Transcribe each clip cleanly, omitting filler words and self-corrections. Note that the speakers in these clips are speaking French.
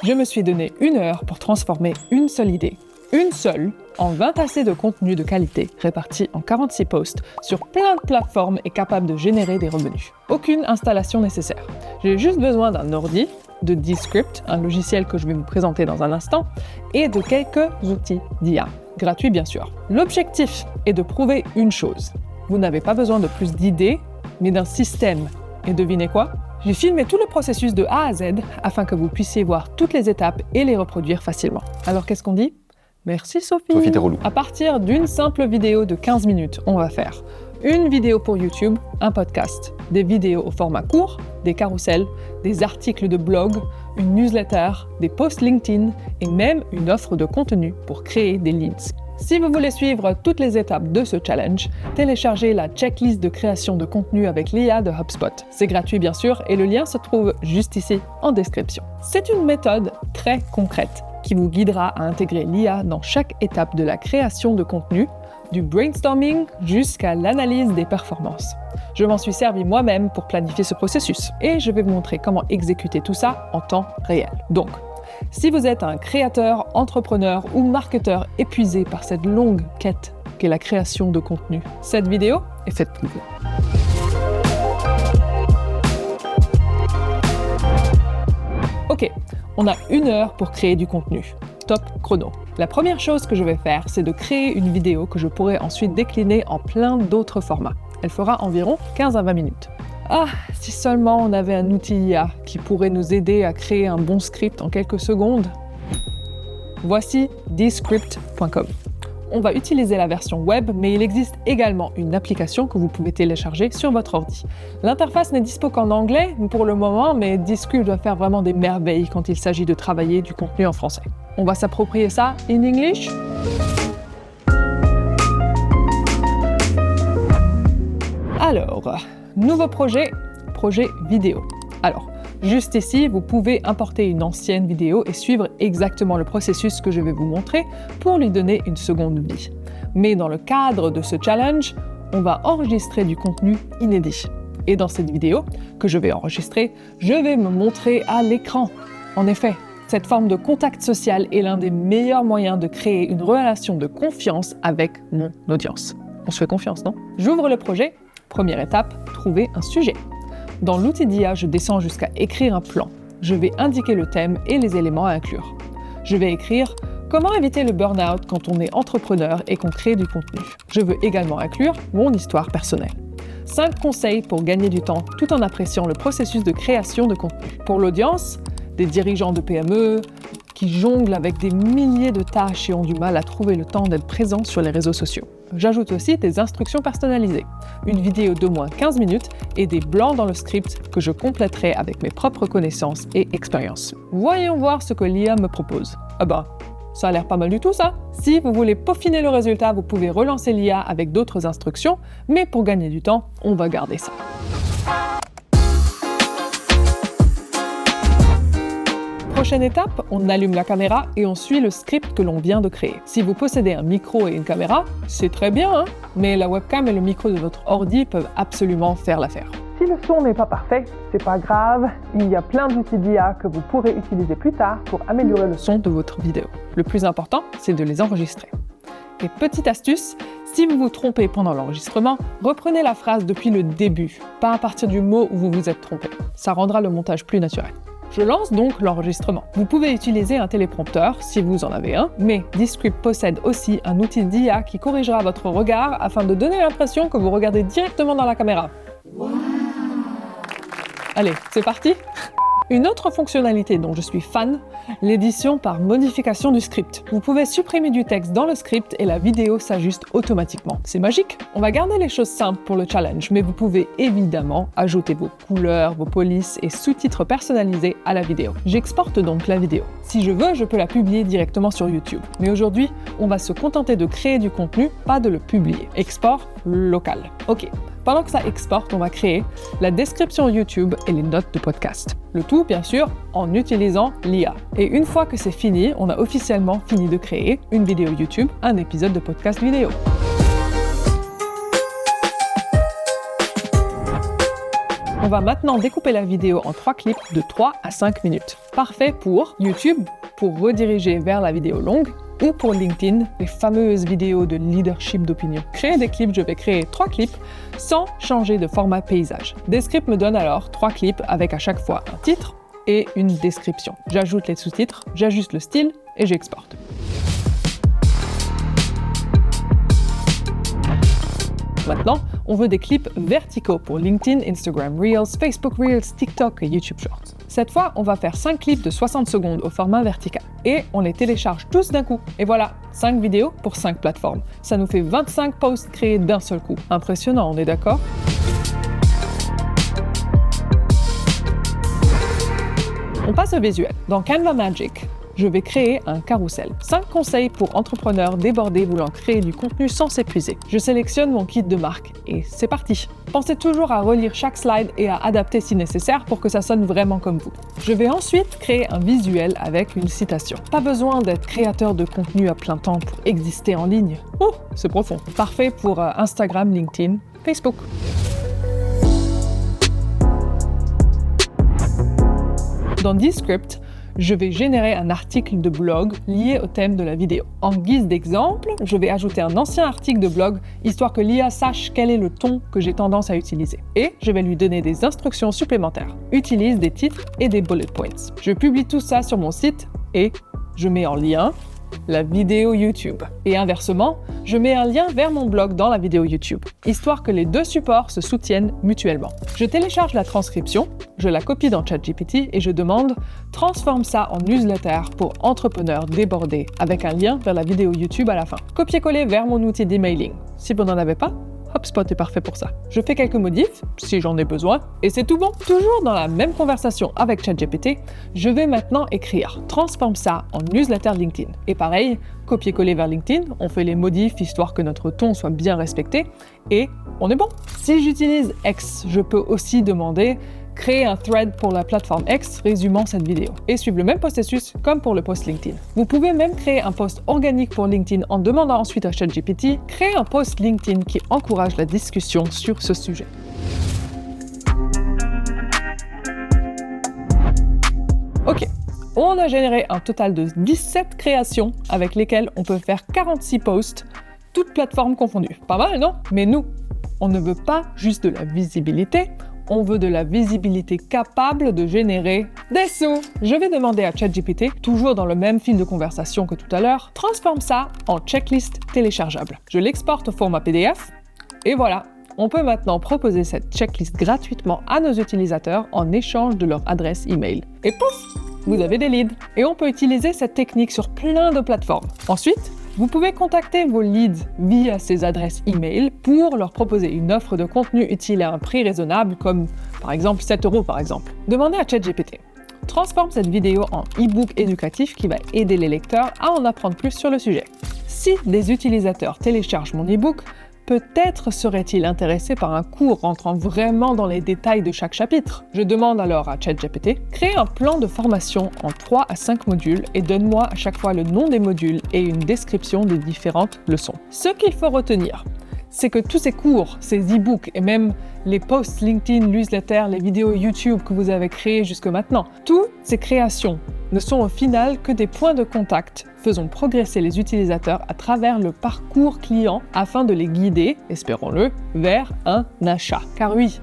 Je me suis donné 1 heure pour transformer une seule idée, une seule, en 20 tassés de contenu de qualité répartis en 46 posts sur plein de plateformes et capables de générer des revenus. Aucune installation nécessaire. J'ai juste besoin d'un ordi, de Descript, un logiciel que je vais vous présenter dans un instant, et de quelques outils d'IA, gratuits bien sûr. L'objectif est de prouver une chose. Vous n'avez pas besoin de plus d'idées, mais d'un système. Et devinez quoi ? J'ai filmé tout le processus de A à Z afin que vous puissiez voir toutes les étapes et les reproduire facilement. Alors qu'est-ce qu'on dit ? Merci Sophie. Sophie, t'es relou. À partir d'une simple vidéo de 15 minutes, on va faire une vidéo pour YouTube, un podcast, des vidéos au format court, des carousels, des articles de blog, une newsletter, des posts LinkedIn et même une offre de contenu pour créer des leads. Si vous voulez suivre toutes les étapes de ce challenge, téléchargez la checklist de création de contenu avec l'IA de HubSpot. C'est gratuit bien sûr et le lien se trouve juste ici en description. C'est une méthode très concrète qui vous guidera à intégrer l'IA dans chaque étape de la création de contenu, du brainstorming jusqu'à l'analyse des performances. Je m'en suis servi moi-même pour planifier ce processus et je vais vous montrer comment exécuter tout ça en temps réel. Donc, si vous êtes un créateur, entrepreneur ou marketeur épuisé par cette longue quête qu'est la création de contenu, cette vidéo est faite pour vous. Ok, on a 1 heure pour créer du contenu. Top chrono. La première chose que je vais faire, c'est de créer une vidéo que je pourrai ensuite décliner en plein d'autres formats. Elle fera environ 15 à 20 minutes. Ah, si seulement on avait un outil IA qui pourrait nous aider à créer un bon script en quelques secondes. Voici Descript.com. On va utiliser la version web, mais il existe également une application que vous pouvez télécharger sur votre ordi. L'interface n'est dispo qu'en anglais pour le moment, mais Descript doit faire vraiment des merveilles quand il s'agit de travailler du contenu en français. On va s'approprier ça in English. Alors, nouveau projet vidéo. Alors, juste ici, vous pouvez importer une ancienne vidéo et suivre exactement le processus que je vais vous montrer pour lui donner une seconde vie. Mais dans le cadre de ce challenge, on va enregistrer du contenu inédit. Et dans cette vidéo que je vais enregistrer, je vais me montrer à l'écran. En effet, cette forme de contact social est l'un des meilleurs moyens de créer une relation de confiance avec mon audience. On se fait confiance, non ? J'ouvre le projet. Première étape, trouver un sujet. Dans l'outil d'IA, je descends jusqu'à écrire un plan. Je vais indiquer le thème et les éléments à inclure. Je vais écrire « Comment éviter le burn-out quand on est entrepreneur et qu'on crée du contenu ?» Je veux également inclure mon histoire personnelle. 5 conseils pour gagner du temps tout en appréciant le processus de création de contenu. Pour l'audience, des dirigeants de PME qui jonglent avec des milliers de tâches et ont du mal à trouver le temps d'être présents sur les réseaux sociaux. J'ajoute aussi des instructions personnalisées, une vidéo d'au moins 15 minutes et des blancs dans le script que je compléterai avec mes propres connaissances et expériences. Voyons voir ce que l'IA me propose. Ah bah, ça a l'air pas mal du tout ça. Si vous voulez peaufiner le résultat, vous pouvez relancer l'IA avec d'autres instructions, mais pour gagner du temps, on va garder ça. Prochaine étape, on allume la caméra et on suit le script que l'on vient de créer. Si vous possédez un micro et une caméra, c'est très bien, hein, mais la webcam et le micro de votre ordi peuvent absolument faire l'affaire. Si le son n'est pas parfait, c'est pas grave, il y a plein d'outils d'IA que vous pourrez utiliser plus tard pour améliorer le son de votre vidéo. Le plus important, c'est de les enregistrer. Et petite astuce, si vous vous trompez pendant l'enregistrement, reprenez la phrase depuis le début, pas à partir du mot où vous vous êtes trompé. Ça rendra le montage plus naturel. Je lance donc l'enregistrement. Vous pouvez utiliser un téléprompteur si vous en avez un, mais Descript possède aussi un outil d'IA qui corrigera votre regard afin de donner l'impression que vous regardez directement dans la caméra. Wow. Allez, c'est parti! Une autre fonctionnalité dont je suis fan, l'édition par modification du script. Vous pouvez supprimer du texte dans le script et la vidéo s'ajuste automatiquement. C'est magique! On va garder les choses simples pour le challenge, mais vous pouvez évidemment ajouter vos couleurs, vos polices et sous-titres personnalisés à la vidéo. J'exporte donc la vidéo. Si je veux, je peux la publier directement sur YouTube. Mais aujourd'hui, on va se contenter de créer du contenu, pas de le publier. Export local. Ok. Pendant que ça exporte, on va créer la description YouTube et les notes de podcast. Le tout, bien sûr, en utilisant l'IA. Et une fois que c'est fini, on a officiellement fini de créer une vidéo YouTube, un épisode de podcast vidéo. On va maintenant découper la vidéo en 3 clips de 3 à 5 minutes. Parfait pour YouTube, pour rediriger vers la vidéo longue, ou pour LinkedIn, les fameuses vidéos de leadership d'opinion. Créer des clips, je vais créer 3 clips sans changer de format paysage. Descript me donne alors 3 clips avec à chaque fois un titre et une description. J'ajoute les sous-titres, j'ajuste le style et j'exporte. Maintenant, on veut des clips verticaux pour LinkedIn, Instagram Reels, Facebook Reels, TikTok et YouTube Shorts. Cette fois, on va faire 5 clips de 60 secondes au format vertical. Et on les télécharge tous d'un coup. Et voilà, 5 vidéos pour 5 plateformes. Ça nous fait 25 posts créés d'un seul coup. Impressionnant, on est d'accord ? On passe au visuel. Dans Canva Magic, je vais créer un carrousel. 5 conseils pour entrepreneurs débordés voulant créer du contenu sans s'épuiser. Je sélectionne mon kit de marque et c'est parti. Pensez toujours à relire chaque slide et à adapter si nécessaire pour que ça sonne vraiment comme vous. Je vais ensuite créer un visuel avec une citation. Pas besoin d'être créateur de contenu à plein temps pour exister en ligne. Oh, c'est profond. Parfait pour Instagram, LinkedIn, Facebook. Dans Descript, je vais générer un article de blog lié au thème de la vidéo. En guise d'exemple, je vais ajouter un ancien article de blog, histoire que l'IA sache quel est le ton que j'ai tendance à utiliser. Et je vais lui donner des instructions supplémentaires. Utilise des titres et des bullet points. Je publie tout ça sur mon site et je mets en lien la vidéo YouTube. Et inversement, je mets un lien vers mon blog dans la vidéo YouTube, histoire que les deux supports se soutiennent mutuellement. Je télécharge la transcription, je la copie dans ChatGPT et je demande « Transforme ça en newsletter pour entrepreneurs débordés » avec un lien vers la vidéo YouTube à la fin. Copier-coller vers mon outil d'emailing. Si vous n'en avez pas, HubSpot est parfait pour ça. Je fais quelques modifs, si j'en ai besoin, et c'est tout bon. Toujours dans la même conversation avec ChatGPT, je vais maintenant écrire « Transforme ça en newsletter LinkedIn ». Et pareil, copier-coller vers LinkedIn, on fait les modifs histoire que notre ton soit bien respecté, et on est bon. Si j'utilise X, je peux aussi demander créer un thread pour la plateforme X résumant cette vidéo et suivre le même processus comme pour le post LinkedIn. Vous pouvez même créer un post organique pour LinkedIn en demandant ensuite à ChatGPT créer un post LinkedIn qui encourage la discussion sur ce sujet. Ok, on a généré un total de 17 créations avec lesquelles on peut faire 46 posts, toutes plateformes confondues. Pas mal, non? Mais nous, on ne veut pas juste de la visibilité, on veut de la visibilité capable de générer des sous. Je vais demander à ChatGPT, toujours dans le même fil de conversation que tout à l'heure, transforme ça en checklist téléchargeable. Je l'exporte au format PDF et voilà. On peut maintenant proposer cette checklist gratuitement à nos utilisateurs en échange de leur adresse email. Et pouf, vous avez des leads. Et on peut utiliser cette technique sur plein de plateformes. Ensuite, vous pouvez contacter vos leads via ces adresses email pour leur proposer une offre de contenu utile à un prix raisonnable, comme par exemple 7 € par exemple. Demandez à ChatGPT. Transforme cette vidéo en e-book éducatif qui va aider les lecteurs à en apprendre plus sur le sujet. Si des utilisateurs téléchargent mon e-book, peut-être seraient-ils intéressés par un cours rentrant vraiment dans les détails de chaque chapitre. Je demande alors à ChatGPT, crée un plan de formation en 3 à 5 modules et donne-moi à chaque fois le nom des modules et une description des différentes leçons. Ce qu'il faut retenir, c'est que tous ces cours, ces e-books et même les posts LinkedIn, newsletters, les vidéos YouTube que vous avez créées jusque maintenant, toutes ces créations ne sont au final que des points de contact faisant progresser les utilisateurs à travers le parcours client afin de les guider, espérons-le, vers un achat. Car oui,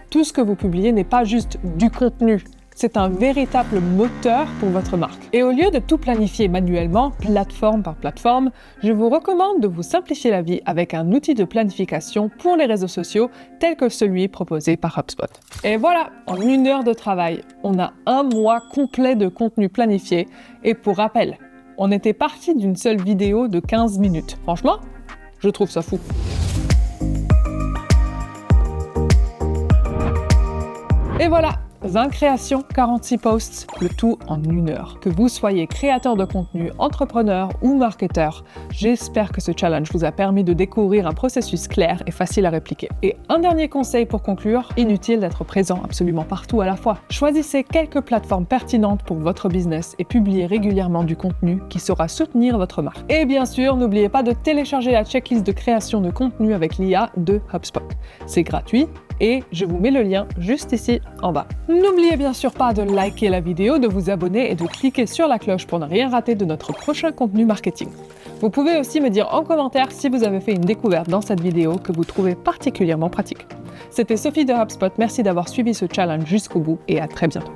tout ce que vous publiez n'est pas juste du contenu, c'est un véritable moteur pour votre marque. Et au lieu de tout planifier manuellement, plateforme par plateforme, je vous recommande de vous simplifier la vie avec un outil de planification pour les réseaux sociaux tel que celui proposé par HubSpot. Et voilà, en 1 heure de travail, on a 1 mois complet de contenu planifié. Et pour rappel, on était parti d'une seule vidéo de 15 minutes. Franchement, je trouve ça fou. Et voilà, 20 créations, 46 posts, le tout en 1 heure. Que vous soyez créateur de contenu, entrepreneur ou marketeur, j'espère que ce challenge vous a permis de découvrir un processus clair et facile à répliquer. Et un dernier conseil pour conclure, inutile d'être présent absolument partout à la fois. Choisissez quelques plateformes pertinentes pour votre business et publiez régulièrement du contenu qui saura soutenir votre marque. Et bien sûr, n'oubliez pas de télécharger la checklist de création de contenu avec l'IA de HubSpot. C'est gratuit et je vous mets le lien juste ici en bas. N'oubliez bien sûr pas de liker la vidéo, de vous abonner et de cliquer sur la cloche pour ne rien rater de notre prochain contenu marketing. Vous pouvez aussi me dire en commentaire si vous avez fait une découverte dans cette vidéo que vous trouvez particulièrement pratique. C'était Sophie de HubSpot, merci d'avoir suivi ce challenge jusqu'au bout et à très bientôt.